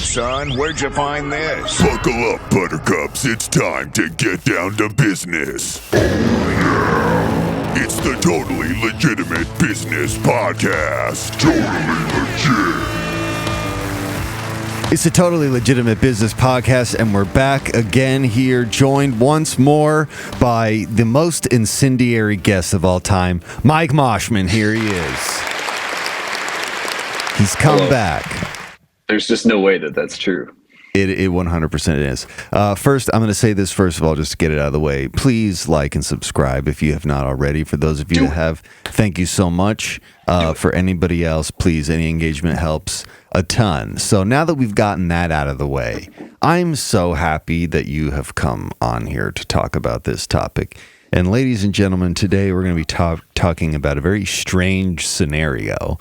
son. Where'd you find this? Buckle up, buttercups. It's time to get down to business. Oh, yeah. It's the Totally Legitimate Business Podcast. Totally legit. It's a Totally Legitimate Business Podcast, and we're back again here, joined once more by the most incendiary guest of all time, Mike Moshman. Here he is. He's come back. There's just no way that that's true. It 100% is. First, I'm going to say this first of all, just to get it out of the way. Please like and subscribe if you have not already. For those of you that have, thank you so much. For anybody else, please, any engagement helps a ton. So now that we've gotten that out of the way, I'm so happy that you have come on here to talk about this topic. And ladies and gentlemen, today we're going to be talking about a very strange scenario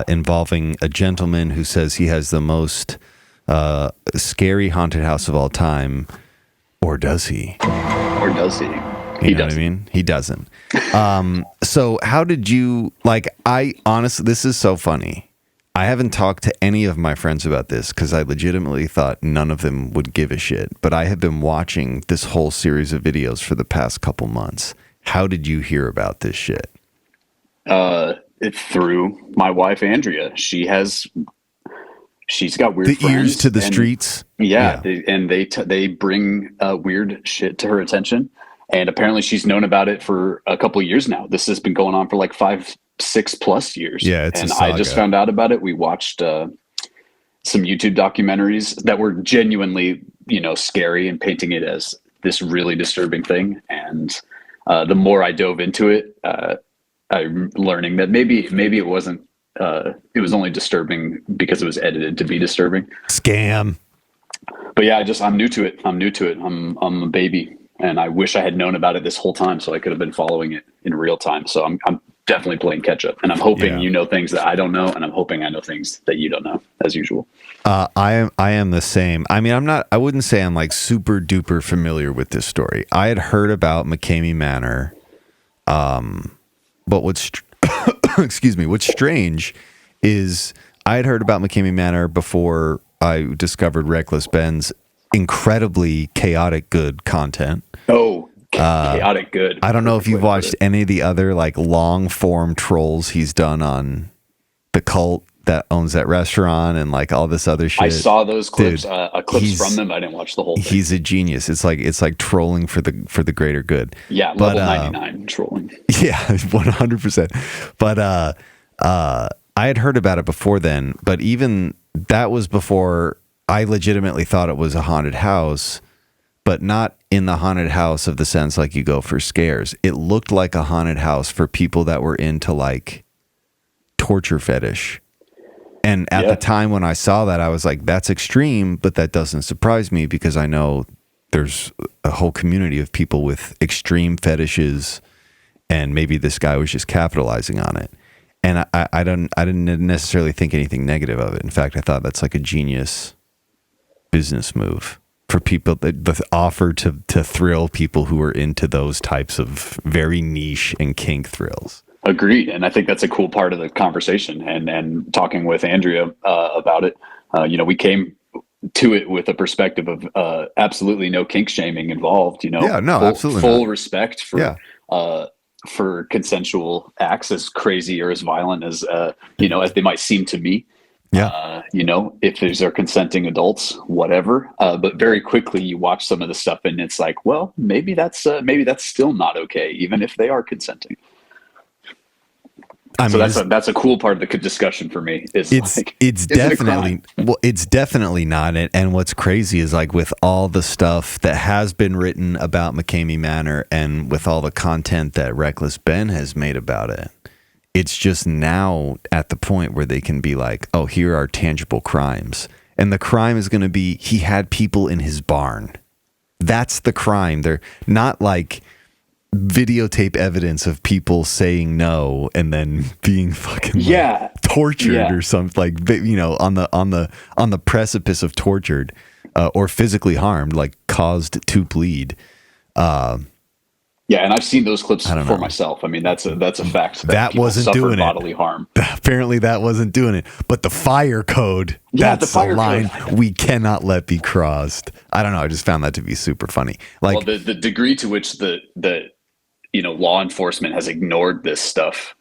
involving a gentleman who says he has the most scary haunted house of all time. Or does he? Or does he? You know what I mean? He doesn't. So how did you, I honestly, this is so funny. I haven't talked to any of my friends about this because I legitimately thought none of them would give a shit. But I have been watching this whole series of videos for the past couple months. How did you hear about this shit? It's through my wife, Andrea. She's got weird the friends. Ears to the streets. Yeah. They bring weird shit to her attention. And apparently she's known about it for a couple of years now. This has been going on for like 5-6+ years. Yeah, it's and a saga. I just found out about it. We watched some YouTube documentaries that were genuinely, scary and painting it as this really disturbing thing. And the more I dove into it, I'm learning that maybe it wasn't. It was only disturbing because it was edited to be disturbing. Scam. But yeah, I'm new to it. I'm a baby. And I wish I had known about it this whole time so I could have been following it in real time. So I'm definitely playing catch up. And I'm hoping you know things that I don't know. And I'm hoping I know things that you don't know, as usual. I am the same. I mean, I wouldn't say I'm like super duper familiar with this story. I had heard about McKamey Manor. But what's strange is I had heard about McKamey Manor before I discovered Reckless Ben's incredibly chaotic good content. Oh, chaotic good. I don't know if you've watched any of the other like long form trolls he's done on the cult that owns that restaurant and like all this other shit. I saw those clips, Dude, clips from them. I didn't watch the whole thing. He's a genius. It's like trolling for the greater good. Yeah, but, level 99 trolling. Yeah, 100%. But I had heard about it before then, but even that was before I legitimately thought it was a haunted house, but not in the haunted house of the sense like you go for scares. It looked like a haunted house for people that were into like torture fetish. And at the time when I saw that, I was like, that's extreme, but that doesn't surprise me because I know there's a whole community of people with extreme fetishes, and maybe this guy was just capitalizing on it. And I didn't necessarily think anything negative of it. In fact, I thought that's like a genius business move for people, the offer to thrill people who are into those types of very niche and kink thrills. Agreed. And I think that's a cool part of the conversation and talking with Andrea about it. We came to it with a perspective of absolutely no kink shaming involved, absolutely full not. Respect for consensual acts, as crazy or as violent as, as they might seem to me. Yeah. If these are consenting adults, whatever. But very quickly you watch some of the stuff and it's like, well, maybe that's still not okay, even if they are consenting. So that's a cool part of the discussion for me. It's definitely not. And what's crazy is like with all the stuff that has been written about McKamey Manor and with all the content that Reckless Ben has made about it, it's just now at the point where they can be like, oh, here are tangible crimes. And the crime is going to be he had people in his barn. That's the crime. They're not like videotape evidence of people saying no and then being fucking tortured or something, like, on the precipice of tortured or physically harmed, like caused to bleed. Yeah, and I've seen those clips I don't for know. myself. I mean, that's a fact. That people wasn't suffer doing bodily it. harm. Apparently that wasn't doing it. But the fire code, Yeah, that's the fire a line code. we cannot let be crossed. I don't know. I just found that to be super funny. Like, Well, the degree to which the law enforcement has ignored this stuff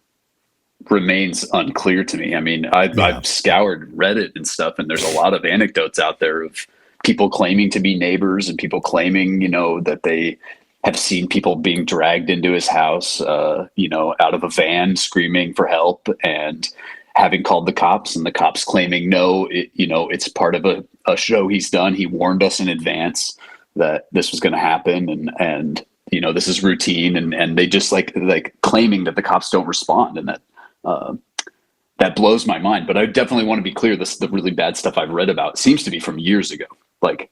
remains unclear to me. I mean, I've scoured Reddit and stuff, and there's a lot of anecdotes out there of people claiming to be neighbors and people claiming, that they have seen people being dragged into his house, out of a van screaming for help and having called the cops, and the cops claiming, no, it's part of a show he's done. He warned us in advance that this was going to happen. And this is routine. And they just like claiming that the cops don't respond. And that blows my mind. But I definitely want to be clear. The really bad stuff I've read about seems to be from years ago. Like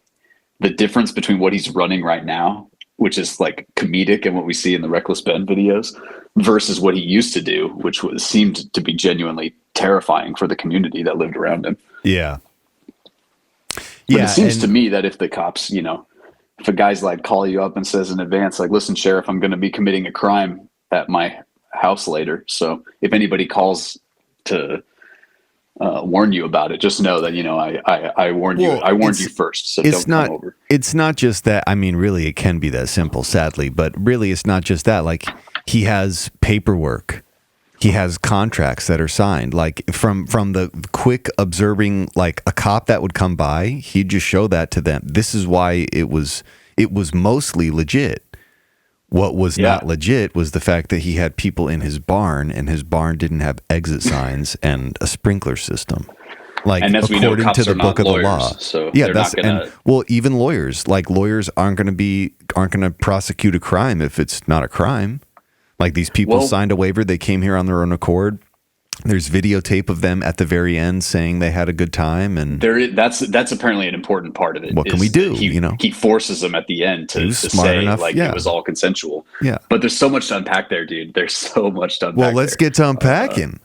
the difference between what he's running right now, which is like comedic and what we see in the Reckless Ben videos, versus what he used to do, which seemed to be genuinely terrifying for the community that lived around him. yeah. But it seems to me that if the cops, if a guy's like call you up and says in advance, like, listen, Sheriff, I'm going to be committing a crime at my house later. So if anybody calls to warn you about it, just know that, I warned you. I warned you first. So don't come over. It's not just that. I mean, really, it can be that simple, sadly. But really, it's not just that. Like, he has paperwork. He has contracts that are signed. Like from the quick observing, like a cop that would come by, he'd just show that to them. This is why it was mostly legit. What was not legit was the fact that he had people in his barn, and his barn didn't have exit signs and a sprinkler system. Like, and as we know, according cops to the are book not of lawyers, the law. so Yeah, they're that's not gonna... and even lawyers aren't going to prosecute a crime if it's not a crime. Like, these people signed a waiver. They came here on their own accord. There's videotape of them at the very end saying they had a good time, and that's apparently an important part of it. What can we do? He forces them at the end to say enough, it was all consensual. Yeah, but there's so much to unpack there, dude. There's so much to unpack. Well, let's get to unpacking.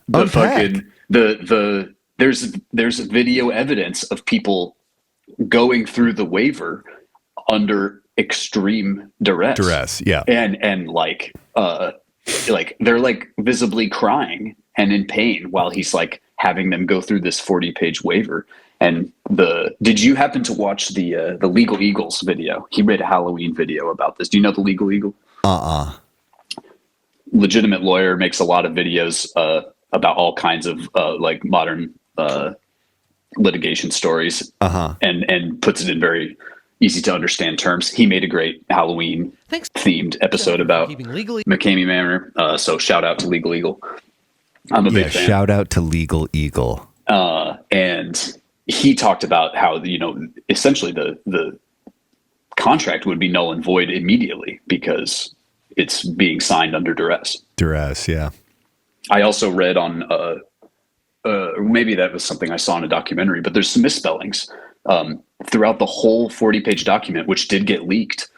There's video evidence of people going through the waiver under extreme duress. Yeah, and like they're like visibly crying and in pain while he's like having them go through this 40-page waiver. And did you happen to watch the Legal Eagles video? He made a Halloween video about this. Do you know the Legal Eagle? Legitimate lawyer, makes a lot of videos about all kinds of like modern litigation stories, and puts it in very easy to understand terms. He made a great Halloween themed episode about McKamey Manor. So shout out to Legal Eagle. I'm a big fan. Shout out to Legal Eagle. And he talked about how, essentially the contract would be null and void immediately because it's being signed under duress. Yeah. I also read on, maybe that was something I saw in a documentary, but there's some misspellings throughout the whole 40-page document, which did get leaked.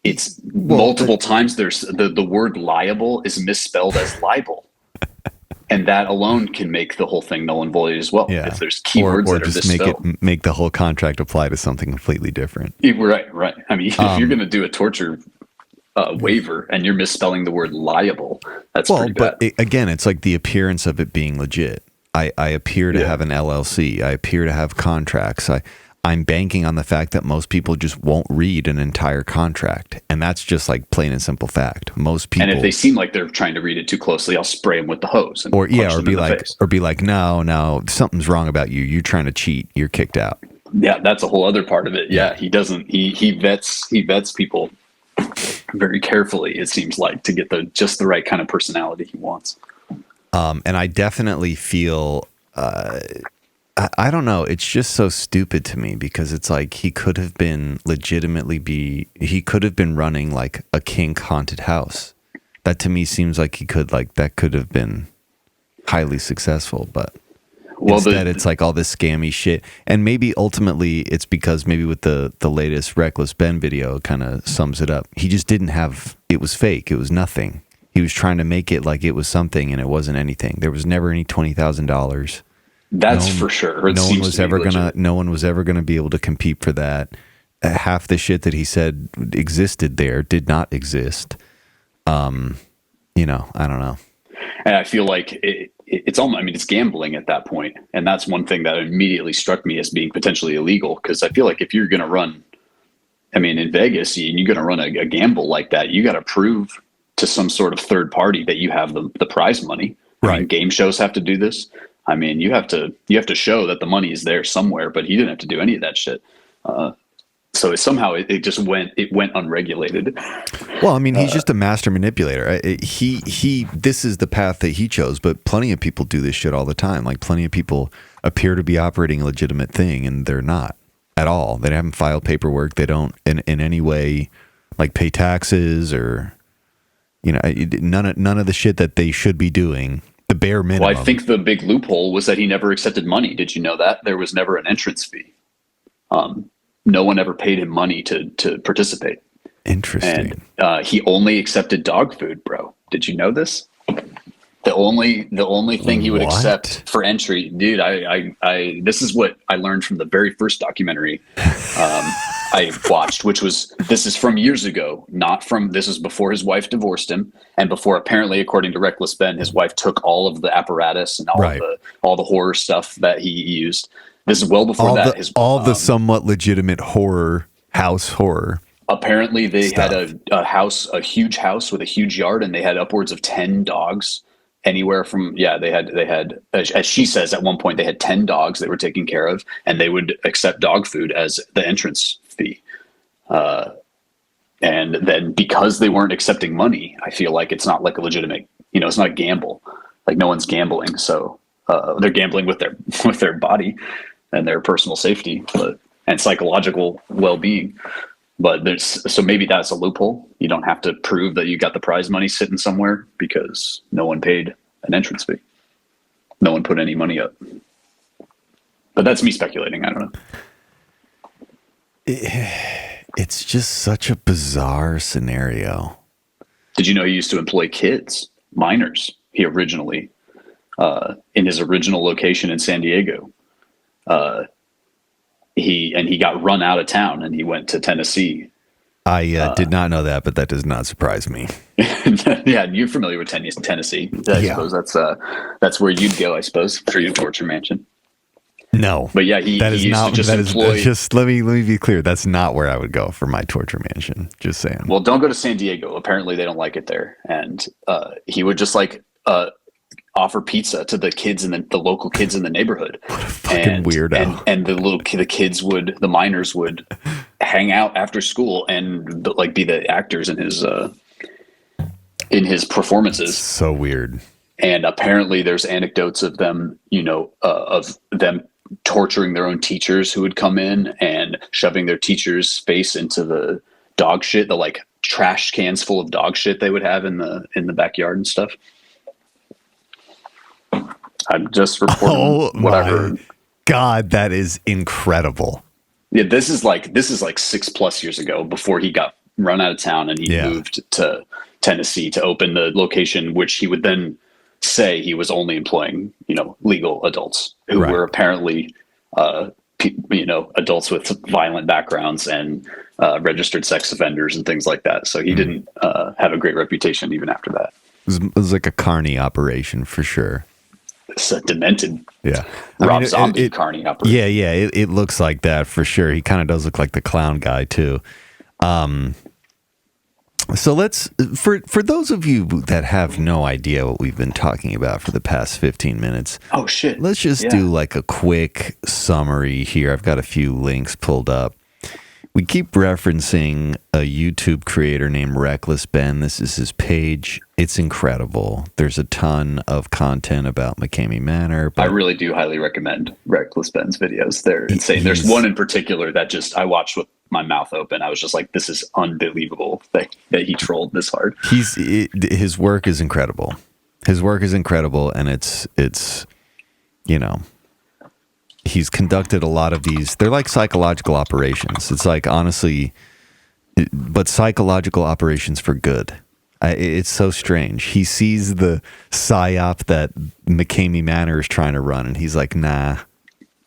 It's multiple times. There's the word liable is misspelled as libel. And that alone can make the whole thing null and void as well. Yeah. If there's keywords or that are just misspelled. make the whole contract apply to something completely different. Right. I mean, if you're going to do a torture waiver and you're misspelling the word liable, that's pretty bad. But again, it's like the appearance of it being legit. I appear to have an LLC. I appear to have contracts. I'm banking on the fact that most people just won't read an entire contract. And that's just like plain and simple fact. Most people. And if they seem like they're trying to read it too closely, I'll spray them with the hose. And or be like, no, something's wrong about you. You're trying to cheat. You're kicked out. Yeah, that's a whole other part of it. Yeah, he vets people very carefully, it seems like, to get just the right kind of personality he wants. And I definitely feel, I don't know. It's just so stupid to me because it's like he could have been he could have been running like a kink haunted house. That to me seems like that could have been highly successful, but instead it's like all this scammy shit. And maybe ultimately it's because maybe with the latest Reckless Ben video kind of sums it up. He just didn't have, it was fake. It was nothing. He was trying to make it like it was something and it wasn't anything. There was never any $20,000. That's for sure. No one was ever gonna be able to compete for that. half the shit that he said existed there did not exist. You know, I don't know. And I feel like it's almost, I mean, it's gambling at that point. And that's one thing that immediately struck me as being potentially illegal. Because I feel like if you're going to run, I mean, in Vegas, you're going to run a gamble like that, you got to prove to some sort of third party that you have the prize money. Right. I mean, game shows have to do this. I mean, you have to show that the money is there somewhere, but he didn't have to do any of that shit. So somehow it just went unregulated. Well, I mean, he's just a master manipulator. This is the path that he chose, but plenty of people do this shit all the time. Like, plenty of people appear to be operating a legitimate thing, and they're not at all. They haven't filed paperwork. They don't in any way like pay taxes or, you know, none of the shit that they should be doing. The bare minimum. Well, I think the big loophole was that he never accepted money. Did you know that? There was never an entrance fee. No one ever paid him money to participate. Interesting. And he only accepted dog food, bro. Did you know this? The only thing he would accept for entry, dude. I this is what I learned from the very first documentary I watched, this is from years ago, this is before his wife divorced him, and before, apparently, according to Reckless Ben, his wife took all of the apparatus and all the horror stuff that he used. This is well before the somewhat legitimate house horror. Apparently, they had a huge house with a huge yard, and they had upwards of 10 dogs. Anywhere from they had as she says, at one point they had 10 dogs they were taking care of, and they would accept dog food as the entrance fee. And then because they weren't accepting money, I feel like it's not like a legitimate, you know, it's not a gamble. Like, no one's gambling, so they're gambling with their body and their personal safety, and psychological well-being. But so maybe that's a loophole. You don't have to prove that you got the prize money sitting somewhere because no one paid an entrance fee. No one put any money up. But that's me speculating. I don't know. It's just such a bizarre scenario. Did you know he used to employ kids, minors? He originally, in his original location in San Diego, he got run out of town and he went to Tennessee. I did not know that, but that does not surprise me. Yeah, you're familiar with Tennessee. I suppose that's where you'd go, I suppose, for your torture mansion. No. But yeah, he used to just employ... let me be clear. That's not where I would go for my torture mansion. Just saying. Well, don't go to San Diego. Apparently they don't like it there. And he would just offer pizza to the kids and the local kids in the neighborhood. What a fucking weirdo. And the minors would hang out after school and be the actors in his performances. So weird. And apparently there's anecdotes of them, of them torturing their own teachers who would come in and shoving their teacher's face into the dog shit, the trash cans full of dog shit they would have in the backyard and stuff. I'm just reporting what I heard. God, that is incredible. Yeah, this is like 6+ years ago, before he got run out of town and he moved to Tennessee to open the location, which he would then say he was only employing, legal adults who were apparently, adults with violent backgrounds and registered sex offenders and things like that. So he didn't have a great reputation even after that. It was like a carny operation for sure. It's a demented, Rob Zombie carny operation. Yeah, it looks like that for sure. He kind of does look like the clown guy too. So let's, for those of you that have no idea what we've been talking about for the past 15 minutes. Oh shit. Let's just do a quick summary here. I've got a few links pulled up. We keep referencing a YouTube creator named Reckless Ben. This is his page. It's incredible. There's a ton of content about McKamey Manor. I really do highly recommend Reckless Ben's videos. They're insane. There's one in particular that I watched with my mouth open. I was just like, this is unbelievable that he trolled this hard. His work is incredible. His work is incredible, and it's he's conducted a lot of these. They're like psychological operations. It's like, honestly, but psychological operations for good. It's so strange. He sees the psyop that McKamey Manor is trying to run, and he's like, nah,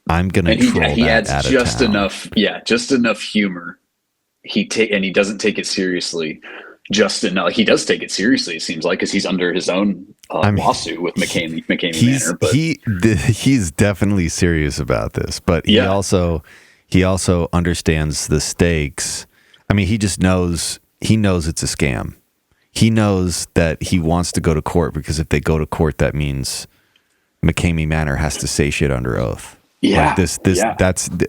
I'm going to troll he that adds out of town. just enough humor he doesn't take it seriously. Just enough. Like, he does take it seriously, it seems like, because he's under his own lawsuit with McKamey Manor. But he's definitely serious about this, but he also understands the stakes. I mean, he knows it's a scam. He knows that he wants to go to court, because if they go to court, that means McKamey Manor has to say shit under oath. Yeah, like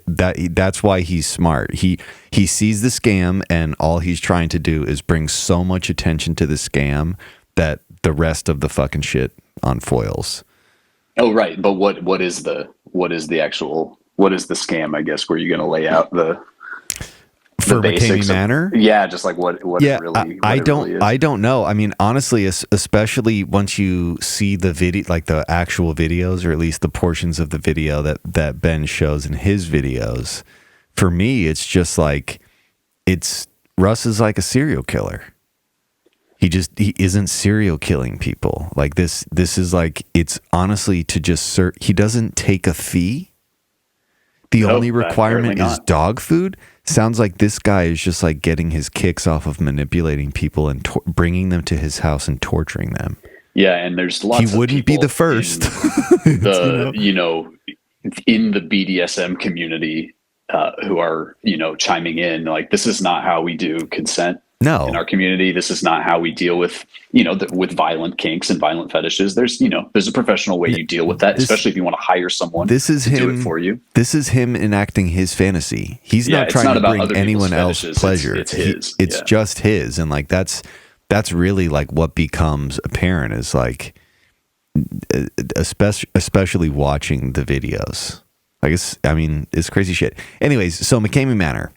that's why he's smart. He sees the scam, and all he's trying to do is bring so much attention to the scam that the rest of the fucking shit unfoils. Oh, right. But what is the scam? I guess, where you're going to lay out for McKamey Manor? Yeah, just like what it really. I don't know. I mean, honestly, especially once you see the video, like the actual videos, or at least the portions of the video that Ben shows in his videos. For me, it's just like Russ is like a serial killer. He isn't serial killing people. Like this is like, it's honestly to just he doesn't take a fee. The only requirement is dog food. Sounds like this guy is just like getting his kicks off of manipulating people and bringing them to his house and torturing them. Yeah, and there's lots of people. He wouldn't be the first. In the BDSM community who are, chiming in, like, this is not how we do consent. No. In our community, this is not how we deal with, with violent kinks and violent fetishes. There's a professional way you deal with that, especially if you want to hire someone to do it for you. This is him enacting his fantasy. He's not trying to bring anyone else pleasure. It's his. It's just his. And like, that's really like what becomes apparent is like, especially watching the videos. It's crazy shit. Anyways, so McKamey Manor.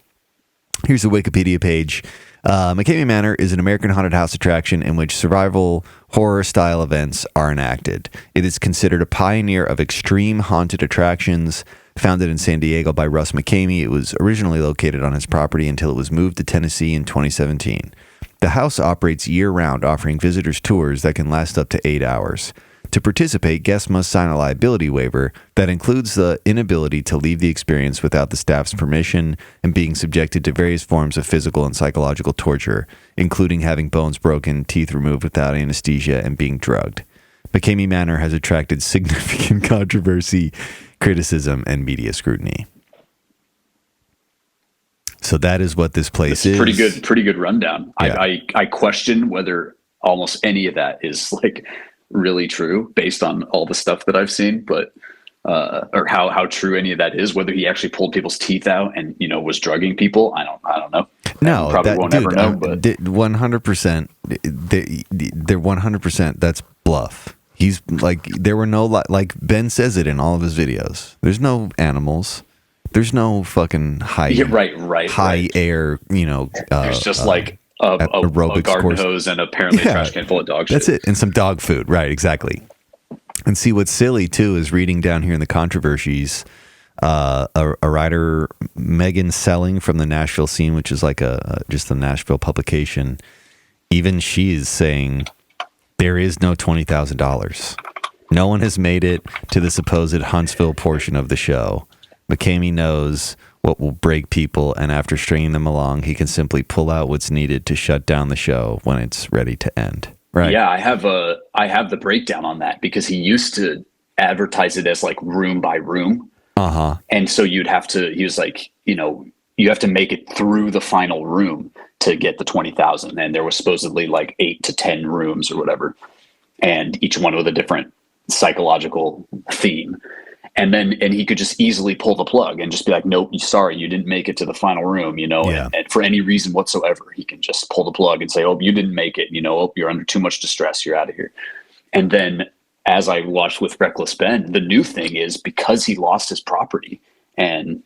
Here's the Wikipedia page. McKamey Manor is an American haunted house attraction in which survival horror-style events are enacted. It is considered a pioneer of extreme haunted attractions. Founded in San Diego by Russ McKamey, it was originally located on his property until it was moved to Tennessee in 2017. The house operates year-round, offering visitors tours that can last up to 8 hours. To participate, guests must sign a liability waiver that includes the inability to leave the experience without the staff's permission and being subjected to various forms of physical and psychological torture, including having bones broken, teeth removed without anesthesia, and being drugged. McKamey Manor has attracted significant controversy, criticism, and media scrutiny. So that is what this place is. Pretty good rundown. Yeah. I question whether almost any of that is like really true based on all the stuff that I've seen, but or how true any of that is, whether he actually pulled people's teeth out and was drugging people. I don't know. No, probably won't ever know. But 100%, they're 100%. That's bluff. He's like, there were no, like Ben says it in all of his videos. There's no animals. There's no fucking high air. There's just like a garden hose and apparently a trash can full of dog shit. That's it, and some dog food. Right, exactly. And see, what's silly too is reading down here in the controversies. A writer, Megan Selling from the Nashville Scene, which is like just a Nashville publication. Even she is saying there is no $20,000. No one has made it to the supposed Huntsville portion of the show. McKamey knows what will break people, and after stringing them along, he can simply pull out what's needed to shut down the show when it's ready to end. Right? Yeah, I have the breakdown on that because he used to advertise it as like room by room. Uh-huh. And so he was like, you have to make it through the final room to get the 20,000. And there was supposedly like 8 to 10 rooms or whatever, and each one with a different psychological theme. And he could just easily pull the plug and just be like, nope, sorry, you didn't make it to the final room, Yeah. and for any reason whatsoever, he can just pull the plug and say, oh, you didn't make it, oh, you're under too much distress, you're out of here. And then as I watched with Reckless Ben, the new thing is because he lost his property and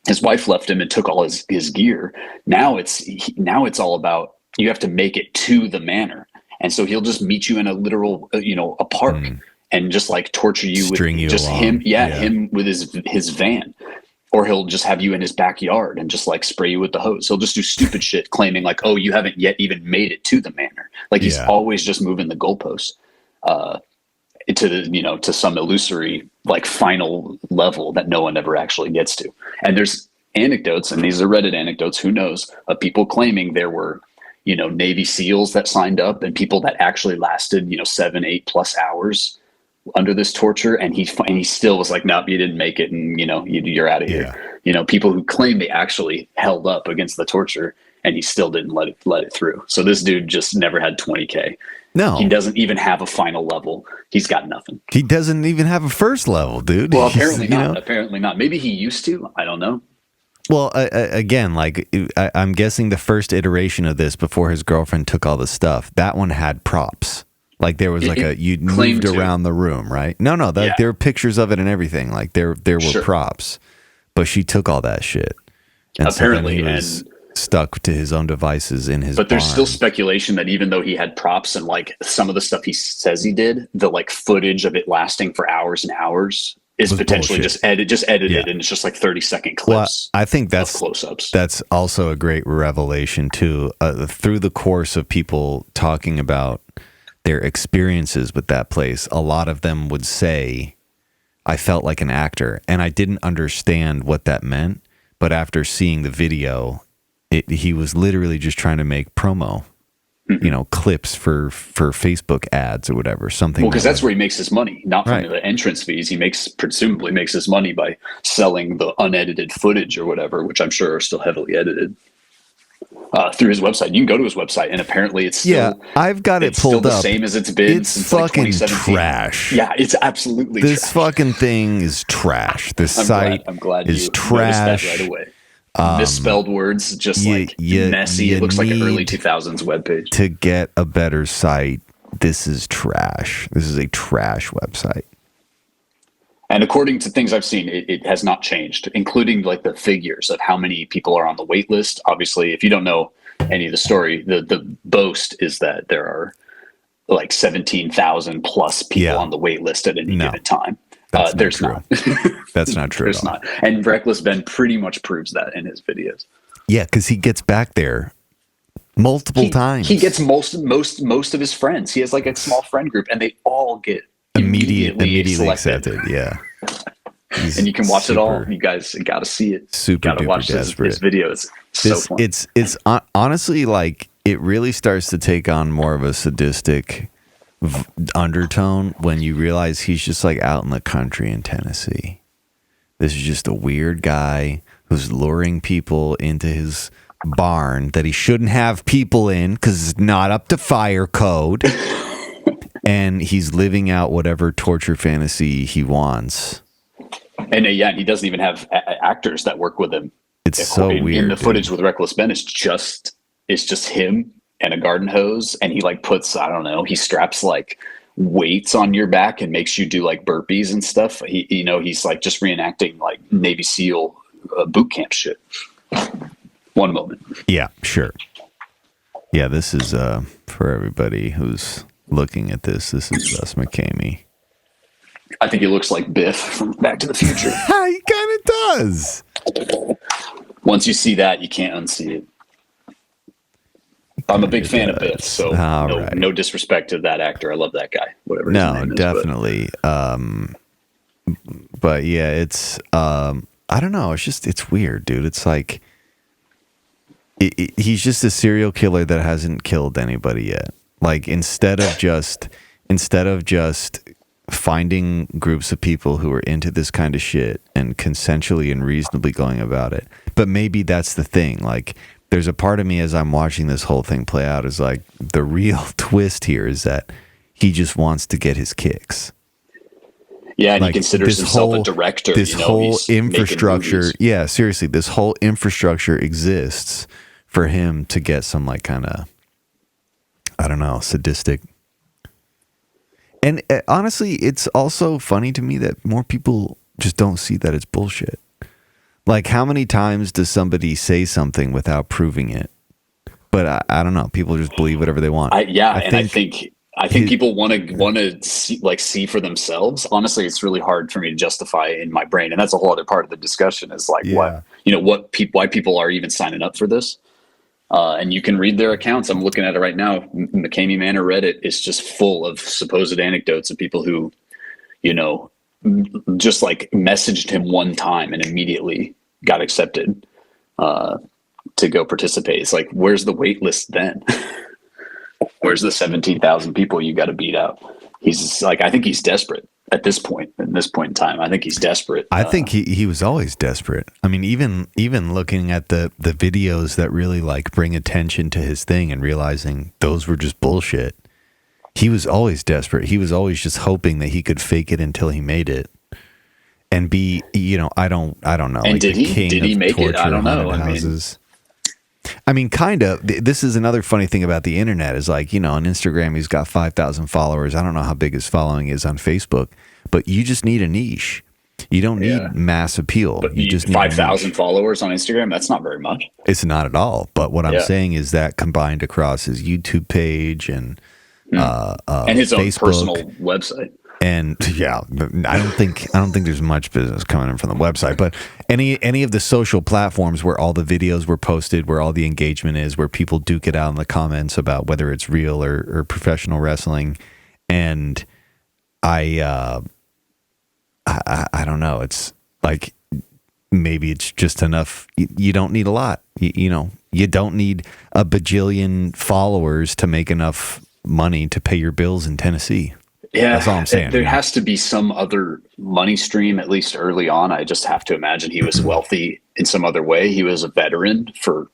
his wife left him and took all his gear. Now it's all about, you have to make it to the manor. And so he'll just meet you in a literal, a park. And just like torture you with just him, him with his van, or he'll just have you in his backyard and just like spray you with the hose. He'll just do stupid shit, claiming like, "Oh, you haven't yet even made it to the manor." Like he's always just moving the goalpost to the to some illusory like final level that no one ever actually gets to. And anecdotes, and these are Reddit anecdotes, who knows, of people claiming there were, Navy SEALs that signed up and people that actually lasted, 7-8+ hours under this torture. And he still was like, nope, you didn't make it. And, you're out of here. People who claim they actually held up against the torture, and he still didn't let it through. So this dude just never had 20K. No, he doesn't even have a final level. He's got nothing. He doesn't even have a first level, dude. Well, apparently not. Apparently not. Maybe he used to. I don't know. Well, again, like I'm guessing the first iteration of this before his girlfriend took all the stuff, that one had props. Like there was you moved around the room, right? No, there were pictures of it and everything. Like there were props, but she took all that shit. And apparently, so he was stuck to his own devices in his. But there's barn. Still speculation that even though he had props and like some of the stuff he says he did, the like footage of it lasting for hours and hours is potentially bullshit. just edited, and it's just like 30-second clips. Well, I think that's close-ups. That's also a great revelation too. Through the course of people talking about their experiences with that place, a lot of them would say, "I felt like an actor," and I didn't understand what that meant. But after seeing the video, he was literally just trying to make promo. Clips for Facebook ads or whatever, something. Well, because that's where he makes his money, not from the entrance fees. He presumably makes his money by selling the unedited footage or whatever, which I'm sure are still heavily edited through his website. You can go to his website, and apparently it's still I've got it pulled still up. The same as it's been it's since fucking like 2017. trash. Yeah, it's absolutely this trash. fucking thing is trash. This site I'm glad is you trash noticed that right away. Misspelled words, just messy. It looks like an early 2000s webpage. To get a better site, this is trash. This is a trash website. And according to things I've seen, it has not changed, including like the figures of how many people are on the wait list. Obviously, if you don't know any of the story, the boast is that there are like 17,000 plus people on the wait list at any given time. There's not. That's not true. There's not. And Reckless Ben pretty much proves that in his videos. Yeah, because he gets back there multiple times. He gets most of his friends. He has like a small friend group, and they all get immediately accepted. Yeah. And you can watch it all. You guys got to see it. Super duper watch desperate. His videos. So fun. It's honestly like it really starts to take on more of a sadistic undertone when you realize he's just like out in the country in Tennessee. This is just a weird guy who's luring people into his barn that he shouldn't have people in because it's not up to fire code. And he's living out whatever torture fantasy he wants. And he doesn't even have actors that work with him. It's so weird. In the footage with Reckless Ben, it's just him and a garden hose, and he like puts, I don't know, he straps like weights on your back and makes you do like burpees and stuff. He's like just reenacting like Navy SEAL boot camp shit. One moment. Yeah, sure. Yeah, this is for everybody who's looking at this. This is Russ McKamey. I think he looks like Biff from Back to the Future. He kind of does. Once you see that, you can't unsee it. I'm a big fan of Biff, so no disrespect to that actor. I love that guy. Whatever. His name is, definitely. But yeah, it's I don't know. It's weird, dude. It's like he's just a serial killer that hasn't killed anybody yet. Like instead of just finding groups of people who are into this kind of shit and consensually and reasonably going about it. But maybe that's the thing. Like there's a part of me as I'm watching this whole thing play out is like the real twist here is that he just wants to get his kicks. Yeah, and he considers himself a director. This whole infrastructure, seriously, this whole infrastructure exists for him to get some like kind of, I don't know, sadistic. And honestly, it's also funny to me that more people just don't see that it's bullshit. Like, how many times does somebody say something without proving it? But I don't know. People just believe whatever they want. I think people want to see for themselves. Honestly, it's really hard for me to justify in my brain, and that's a whole other part of the discussion. Is like why people are even signing up for this. And you can read their accounts. I'm looking at it right now. McKamey Manor Reddit is just full of supposed anecdotes of people who, just like messaged him one time and immediately got accepted to go participate. It's like, where's the wait list then? Where's the 17,000 people you got to beat out? He's like, I think he's desperate at this point. In this point in time, I think he's desperate. I think he was always desperate. I mean, even looking at the videos that really like bring attention to his thing and realizing those were just bullshit. He was always desperate. He was always just hoping that he could fake it until he made it, and be, I don't know. And like did he make it? I don't know. I mean, kind of. This is another funny thing about the internet is like, on Instagram, he's got 5,000 followers. I don't know how big his following is on Facebook, but you just need a niche. You don't need mass appeal. But you just need 5,000 followers on Instagram. That's not very much. It's not at all. But what I'm saying is that combined across his YouTube page and his own Facebook, personal website. And I don't think there's much business coming in from the website, but any of the social platforms where all the videos were posted, where all the engagement is, where people duke it out in the comments about whether it's real or professional wrestling, and I don't know. It's like maybe it's just enough. You don't need a lot. You don't need a bajillion followers to make enough money to pay your bills in Tennessee. Yeah, that's all I'm saying. There has to be some other money stream, at least early on. I just have to imagine he was wealthy in some other way. He was a veteran for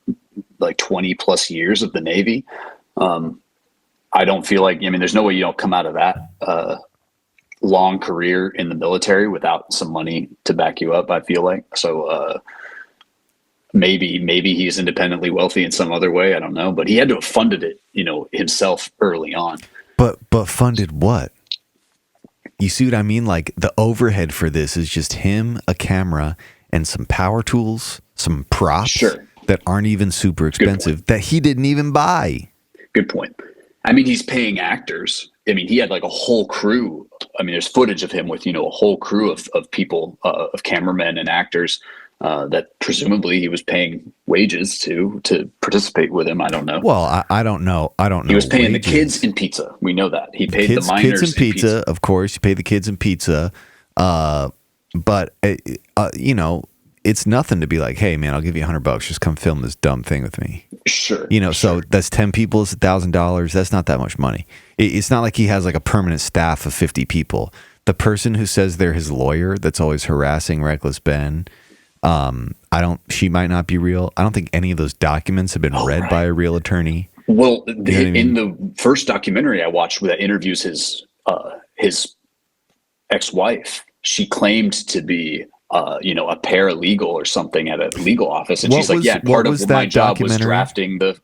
like 20 plus years of the Navy. I don't feel like, there's no way you don't come out of that long career in the military without some money to back you up, I feel like. So maybe he's independently wealthy in some other way. I don't know, but he had to have funded it, himself early on. But funded what? You see what I mean? Like the overhead for this is just him, a camera, and some power tools, some props that aren't even super expensive that he didn't even buy. Good point. He's paying actors. He had like a whole crew. There's footage of him with, a whole crew of people, of cameramen and actors that presumably he was paying wages to participate with him. I don't know. Well, I don't know. He was paying wages. The kids in pizza. We know that. He paid the minors kids in pizza. Of course, you pay the kids in pizza. But it's nothing to be like, hey man, I'll give you $100. Just come film this dumb thing with me. Sure. So that's 10 people. It's $1,000. That's not that much money. It's not like he has like a permanent staff of 50 people. The person who says they're his lawyer that's always harassing Reckless Ben, she might not be real. I don't think any of those documents have been read by a real attorney. Well, in the first documentary I watched that interviews his ex-wife, she claimed to be a paralegal or something at a legal office, and she's like, part of my job was drafting the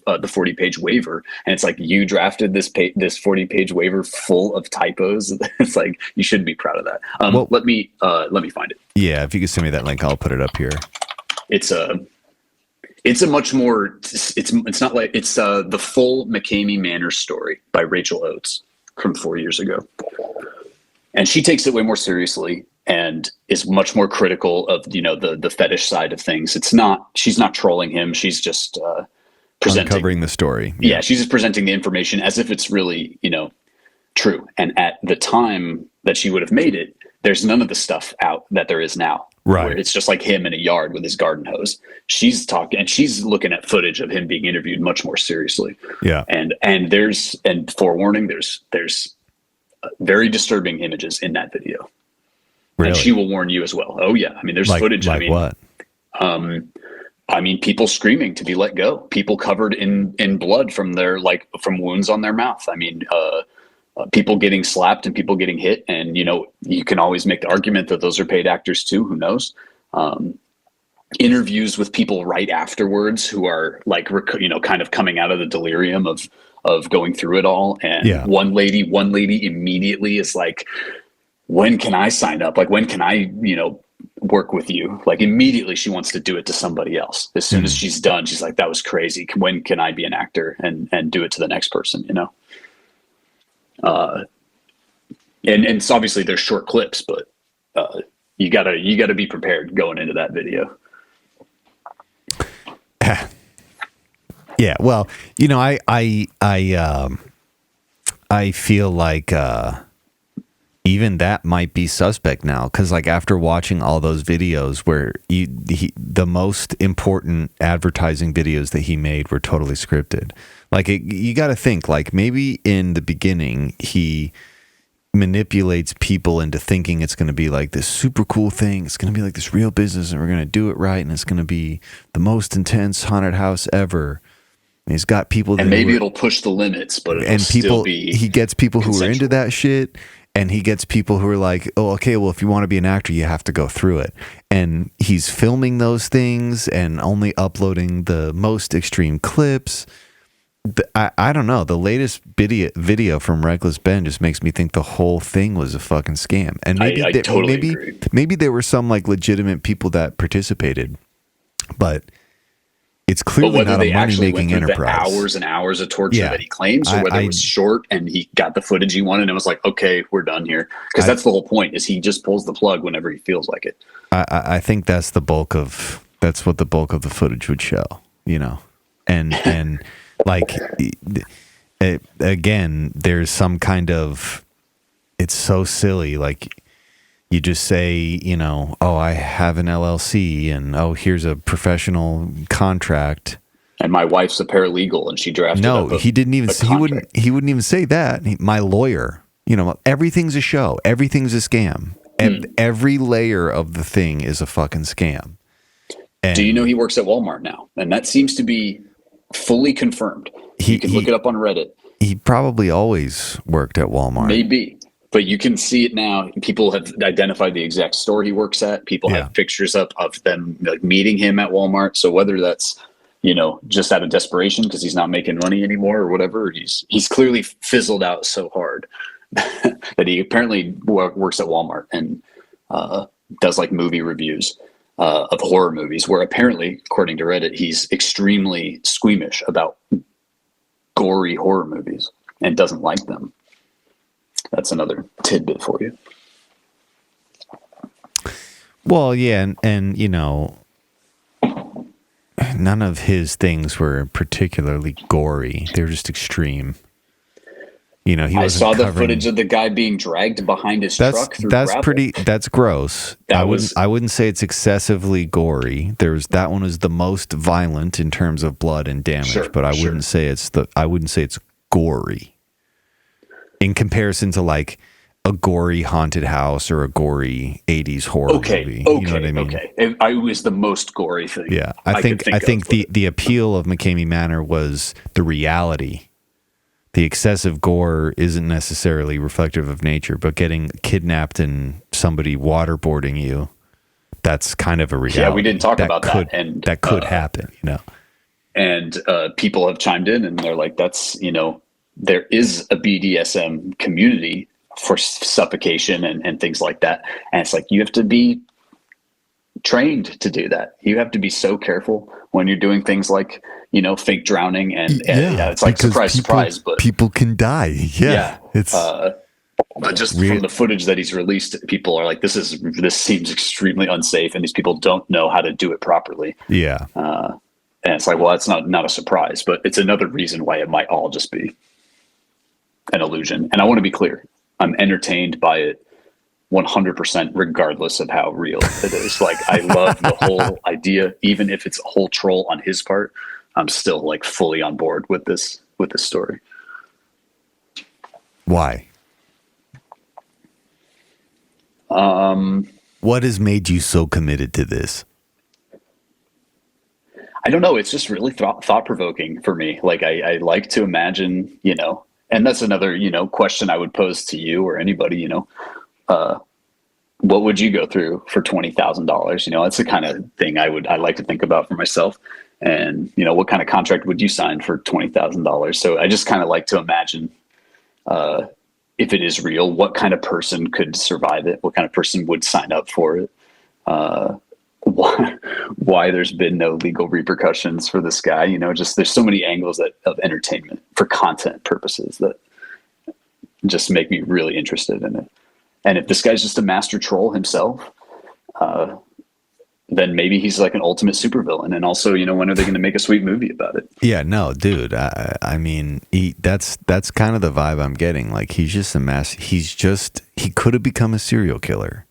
40-page waiver, and it's like, you drafted this 40-page waiver full of typos. It's like, you shouldn't be proud of that. Let me find it. Yeah, if you could send me that link, I'll put it up here. It's a much more. It's not like it's the full McKamey Manor story by Rachel Oates from 4 years ago, and she takes it way more seriously and is much more critical of the fetish side of things. She's not trolling him. She's just uncovering the story. Yeah, she's just presenting the information as if it's really true. And at the time that she would have made it, there's none of the stuff out that there is now. Right. Where it's just like him in a yard with his garden hose. She's talking, and she's looking at footage of him being interviewed much more seriously. Yeah. And forewarning, there's very disturbing images in that video. Really? And she will warn you as well. Oh yeah. There's footage. Like what? People screaming to be let go. People covered in blood from from wounds on their mouth. People getting slapped and people getting hit. And, you can always make the argument that those are paid actors too. Who knows? Interviews with people right afterwards who are kind of coming out of the delirium of going through it all. And one lady immediately is like, when can I sign up? Like, when can I, work with you? Like, immediately she wants to do it to somebody else. As soon as she's done, she's like, that was crazy. When can I be an actor and do it to the next person, and it's obviously there's short clips, but you gotta be prepared going into that video. Yeah, well, I feel like even that might be suspect now, because like after watching all those videos where the most important advertising videos that he made were totally scripted. Like you got to think, like maybe in the beginning he manipulates people into thinking it's going to be like this super cool thing. It's going to be like this real business, and we're going to do it right, and it's going to be the most intense haunted house ever. And he's got people that, and maybe it'll push the limits, but it'll still be he gets people who are into that shit, and he gets people who are like, oh, okay, well, if you want to be an actor, you have to go through it. And he's filming those things and only uploading the most extreme clips. I don't know. The latest video from Reckless Ben just makes me think the whole thing was a fucking scam. And maybe I totally agree. Maybe there were some like legitimate people that participated, but it's clearly not a money-making enterprise. The hours and hours of torture that he claims, or whether it was short and he got the footage he wanted and it was like, okay, we're done here. Because that's the whole point, is he just pulls the plug whenever he feels like it. I think that's what the bulk of the footage would show, and like, again, there's some kind of, it's so silly. Like, you just say, oh, I have an LLC, and oh, here's a professional contract. And my wife's a paralegal, and she drafted. No, he didn't even. He wouldn't even say that. My lawyer. Everything's a show. Everything's a scam. And every layer of the thing is a fucking scam. And do you know he works at Walmart now? And that seems to be fully confirmed. You can look it up on Reddit. He probably always worked at Walmart. Maybe. But you can see it now. People have identified the exact store he works at. People have pictures up of them like meeting him at Walmart. So whether that's, just out of desperation because he's not making money anymore or whatever, he's clearly fizzled out so hard that he apparently works at Walmart and does like movie reviews of horror movies, where apparently, according to Reddit, he's extremely squeamish about gory horror movies and doesn't like them. That's another tidbit for you. Well, yeah, and none of his things were particularly gory. They were just extreme. I saw the footage of the guy being dragged behind his truck through gravel. That's gross. I wouldn't say it's excessively gory. That one was the most violent in terms of blood and damage, but I wouldn't say it's gory in comparison to like a gory haunted house or a gory 80s horror movie. You know what I mean? Okay. It was the most gory thing. Yeah. I think the appeal of McKamey Manor was the reality. The excessive gore isn't necessarily reflective of nature, but getting kidnapped and somebody waterboarding you, that's kind of a reality. Yeah, we didn't talk about that. And that could happen, And people have chimed in and they're like, that's, there is a BDSM community for suffocation and things like that. And it's like, you have to be trained to do that. You have to be so careful when you're doing things like, fake drowning and it's like surprise, but people can die. Yeah. It's but just from the footage that he's released, people are like, this seems extremely unsafe, and these people don't know how to do it properly. Yeah. And it's like, well, that's not a surprise, but it's another reason why it might all just be an illusion. And I want to be clear, I'm entertained by it 100% regardless of how real it is. Like, I love the whole idea, even if it's a whole troll on his part. I'm still like fully on board with this story. Why? What has made you so committed to this? I don't know. It's just really thought-provoking for me. Like, I like to imagine, and that's another, question I would pose to you or anybody, what would you go through for $20,000? That's the kind of thing I like to think about for myself. And, what kind of contract would you sign for $20,000? So I just kind of like to imagine, if it is real, what kind of person could survive it? What kind of person would sign up for it? Why there's been no legal repercussions for this guy? Just there's so many angles of entertainment for content purposes that just make me really interested in it. And if this guy's just a master troll himself, then maybe he's like an ultimate supervillain. And also, when are they going to make a sweet movie about it? Yeah, no, dude. I mean, that's kind of the vibe I'm getting. Like, he's just a mess. He could have become a serial killer,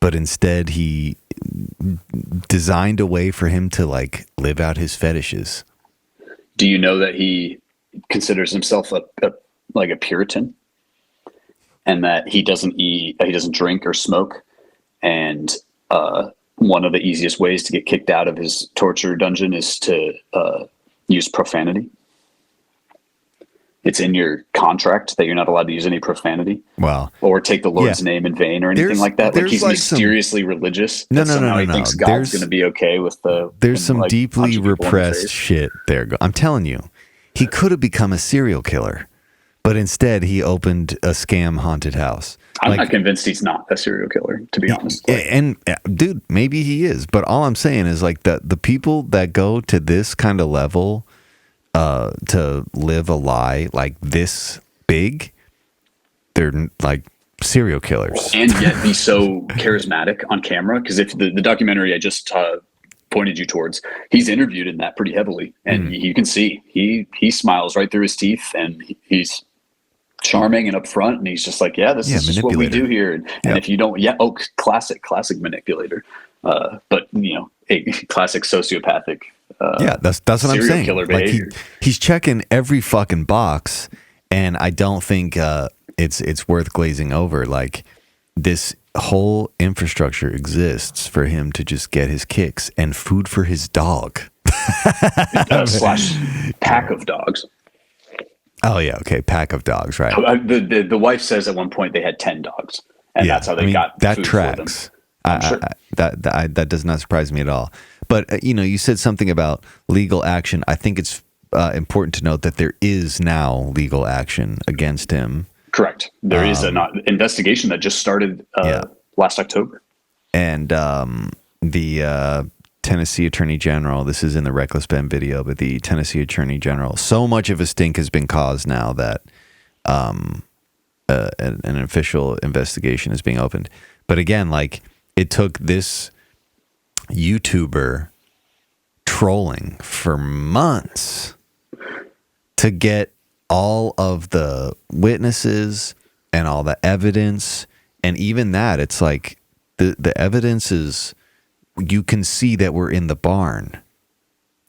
but instead he designed a way for him to like live out his fetishes. Do you know that he considers himself a Puritan, and that he doesn't drink or smoke, and one of the easiest ways to get kicked out of his torture dungeon is to use profanity. It's in your contract that you're not allowed to use any profanity. Wow. Or take the Lord's name in vain or anything like that. Like, he's like mysteriously religious. No. He thinks God's going to be okay with the... There's some deeply repressed shit there. I'm telling you, he could have become a serial killer, but instead he opened a scam haunted house. I'm not convinced he's not a serial killer, to be honest. And dude, maybe he is, but all I'm saying is like the people that go to this kind of level to live a lie like this big, they're like serial killers. And yet be so charismatic on camera, because if the documentary I just pointed you towards, he's interviewed in that pretty heavily, and you can see he smiles right through his teeth, and he's charming and upfront, and he's just like, this is just what we do here. And if you don't, classic manipulator, but a classic sociopathic. That's what I'm saying. Killer like behavior. He's checking every fucking box, and I don't think it's worth glazing over. Like, this whole infrastructure exists for him to just get his kicks and food for his dog. Slash pack of dogs. Oh yeah, okay, pack of dogs, right? The wife says at one point they had 10 dogs, and that's how they got that food tracks. For them. Sure. That does not surprise me at all. But you said something about legal action. I think it's important to note that there is now legal action against him. Correct. There is an investigation that just started last October, and the Tennessee Attorney General, this is in the Reckless Ben video, but the Tennessee Attorney General, so much of a stink has been caused now that an official investigation is being opened. But again, like, it took this YouTuber trolling for months to get all of the witnesses and all the evidence. And even that, it's like the evidence is... You can see that we're in the barn.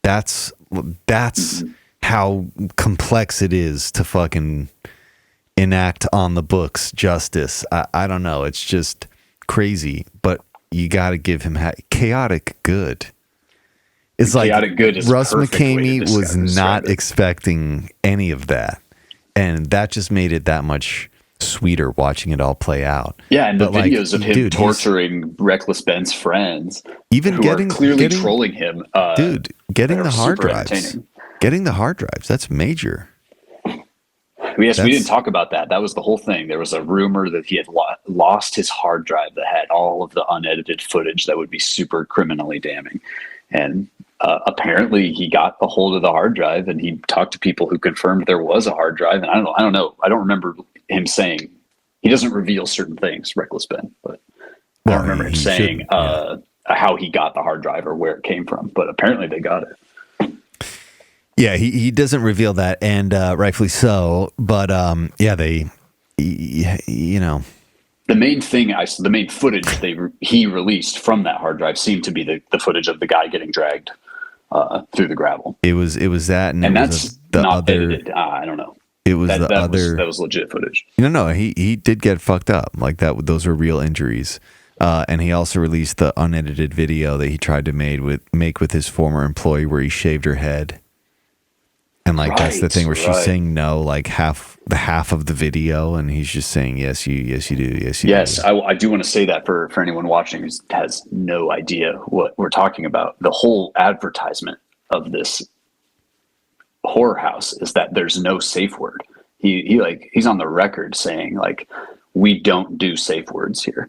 That's how complex it is to fucking enact on the books justice. I don't know. It's just crazy, but you got to give him chaotic good. It's like chaotic good is Russ McKamey was not expecting any of that, and that just made it that much sweeter watching it all play out. Yeah, and the videos of him torturing Reckless Ben's friends, even getting trolling him. Getting the hard drives. Getting the hard drives, that's major. Yes, we didn't talk about that. That was the whole thing. There was a rumor that he had lost his hard drive that had all of the unedited footage that would be super criminally damning. And apparently he got a hold of the hard drive, and he talked to people who confirmed there was a hard drive. And I don't know. I don't remember him saying, he doesn't reveal certain things, Reckless Ben, but I don't remember him saying how he got the hard drive or where it came from. But apparently they got it. Yeah, he doesn't reveal that, and rightfully so. But the main thing, the main footage he released from that hard drive seemed to be the footage of the guy getting dragged through the gravel. It was that, and that's not edited. I don't know. It was that was legit footage. No, he did get fucked up like that. Those were real injuries. And he also released the unedited video that he tried to make with his former employee, where he shaved her head. And that's the thing where she's saying no, like half of the video, and he's just saying yes, you do, yes, you do. Yes, I do want to say that for anyone watching who has no idea what we're talking about. The whole advertisement of this horror house is that there's no safe word. He's on the record saying, like, we don't do safe words here,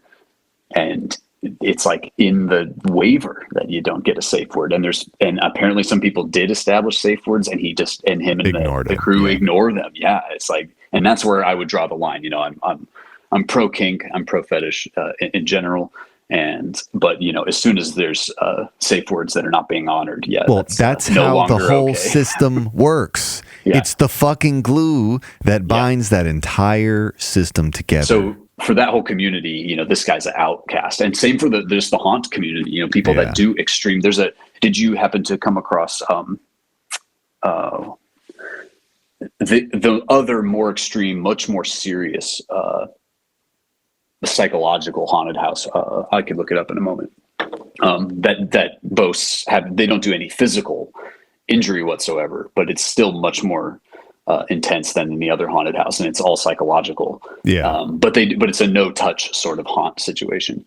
and it's like in the waiver that you don't get a safe word. And apparently some people did establish safe words, and him and the crew ignore them. Yeah. It's like, and that's where I would draw the line. I'm pro kink, I'm pro fetish in general. But as soon as there's safe words that are not being honored, that's no how the longer whole okay. system works. Yeah. It's the fucking glue that binds that entire system together. So for that whole community, this guy's an outcast, and same for there's the haunt community. People that do extreme. Did you happen to come across the other more extreme, much more serious psychological haunted house? I could look it up in a moment. That boasts they don't do any physical injury whatsoever, but it's still much more intense than any other haunted house, and it's all psychological. But it's a no touch sort of haunt situation.